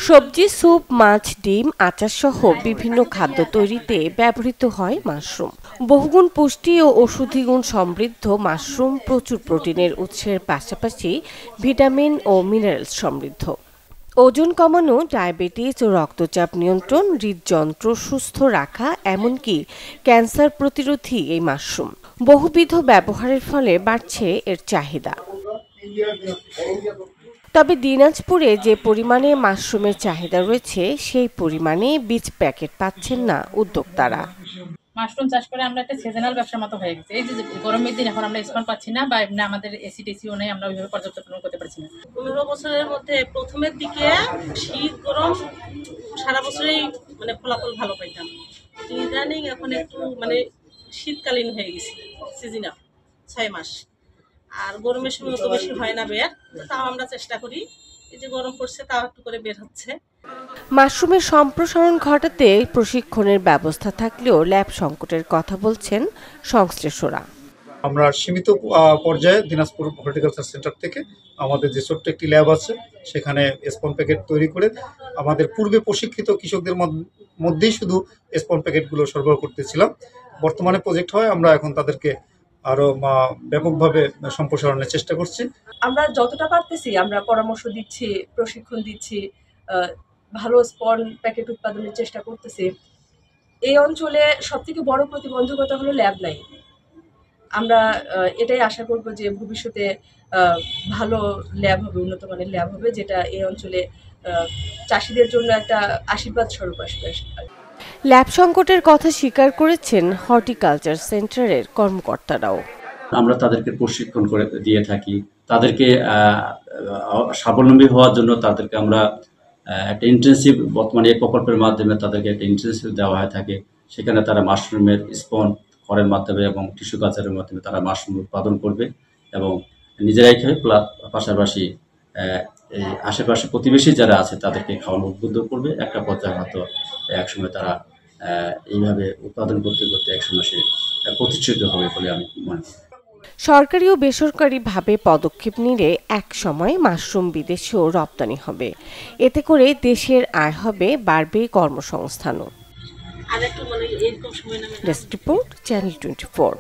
সবজি, স্যুপ, মাছ, ডিম, আচার সহ বিভিন্ন খাদ্য তৈরিতে ব্যবহৃত হয় মাশরুম। বহুগুণ পুষ্টি ও ঔষধি গুণ সমৃদ্ধ মাশরুম প্রচুর প্রোটিনের উৎসের পাশাপাশি ভিটামিন ও মিনারেলস সমৃদ্ধ। ওজন কমানো, ডায়াবেটিস ও রক্তচাপ নিয়ন্ত্রণ, হৃদযন্ত্র সুস্থ রাখা, এমনকি ক্যান্সার প্রতিরোধী এই মাশরুম। বহুবিধ ব্যবহারের ফলে বাড়ছে এর চাহিদা। তবে দিনাজপুরে যে পরিমাণে মাশরুমের চাহিদা রয়েছে সেই পরিমাণে বীজ প্যাকেট পাচ্ছেন না উদ্যোক্তারা। মাশরুম চাষ করে আমরা একটা সিজনাল ব্যবসার মতো হয়ে গেছে। এই যে গরমের দিন এখন আমরা স্পন পাচ্ছি না বা এমনি আমাদের এসি টেসিও নেই, আমরা ওইভাবে পর্যাপ্ত পূরণ করতে পারছি না। 15 বছরের মধ্যে প্রথমের দিকে শীত গরম সারা বছরই মানে ফলাফল ভালো পাইতাম। ইদানিং এখন একটু মানে শীতকালীন হয়ে গেছে, সিজনাল 6 মাস। আর গরমের সময় তো বেশি হয় না বের, তাও আমরা চেষ্টা করি। এই যে গরম পড়ছে তাও একটু করে বের হচ্ছে। মাশরুমের সম্প্রসারণ ঘটাতে প্রশিক্ষণের ব্যবস্থা থাকলেও ল্যাব সংকটের কথা বলছেন সংশ্লিষ্টরা। আমরা সীমিত পর্যায়ে দিনাজপুর হর্টিকালচার সেন্টার থেকে আমাদের যে ছোট্ট একটি ল্যাব আছে সেখানে স্পন প্যাকেট তৈরি করে আমাদের পূর্বে প্রশিক্ষিত কৃষকদের মধ্যেই শুধু স্পন প্যাকেটগুলো সরবরাহ করতেছিলাম। বর্তমানে প্রজেক্ট হয় আমরা এখন তাদেরকে আরো ব্যাপকভাবে সম্প্রসারণের চেষ্টা করছি। আমরা যতটা পারতেছি আমরা পরামর্শ দিচ্ছি, প্রশিক্ষণ দিচ্ছি, ভালো স্পন প্যাকেট উৎপাদনের চেষ্টা করতেছি। এই অঞ্চলে সবথেকে বড় প্রতিবন্ধকতা হলো ল্যাব নাই। আমরা এটাই আশা করব যে ভবিষ্যতে ভালো ল্যাব হবে, উন্নত মানের ল্যাব হবে, যেটা এই অঞ্চলে চাষিদের জন্য একটা আশীর্বাদ স্বরূপ আসবে। ল্যাব সংকটের কথা স্বীকার করেছেন হর্টিকালচার সেন্টারের কর্মকর্তারাও। আমরা তাদেরকে প্রশিক্ষণ করে দিয়ে থাকি, তাদেরকে স্বাবলম্বী হওয়ার জন্য তাদেরকে আমরা একটা ইন্টেনসিভ, বর্তমানে এই প্রকল্পের মাধ্যমে তাদেরকে একটা ইন্টেনসিভ দেওয়া হয়ে থাকে। সেখানে তারা মাশরুমের স্পন খড়ের মাধ্যমে এবং টিস্যু কালচারের মাধ্যমে তারা মাশরুম উৎপাদন করবে এবং নিজেরাই খাবে, পাশাপাশি এই আশেপাশে প্রতিবেশী যারা আছে তাদেরকে খাওয়ানো উদ্বুদ্ধ করবে। একটা পর্যায়ে হয়তো একসময় তারা এইভাবে উৎপাদন করতে করতে একসময় সে প্রতিষ্ঠিত হবে বলে আমি মনে করি। সরকারি ও বেসরকারিভাবে পদক্ষেপ নিলে এক সময় মাশরুম বিদেশেও রপ্তানি হবে। এতে করে দেশের আয় হবে, বাড়বে কর্মসংস্থানও। Desk report, channel 24।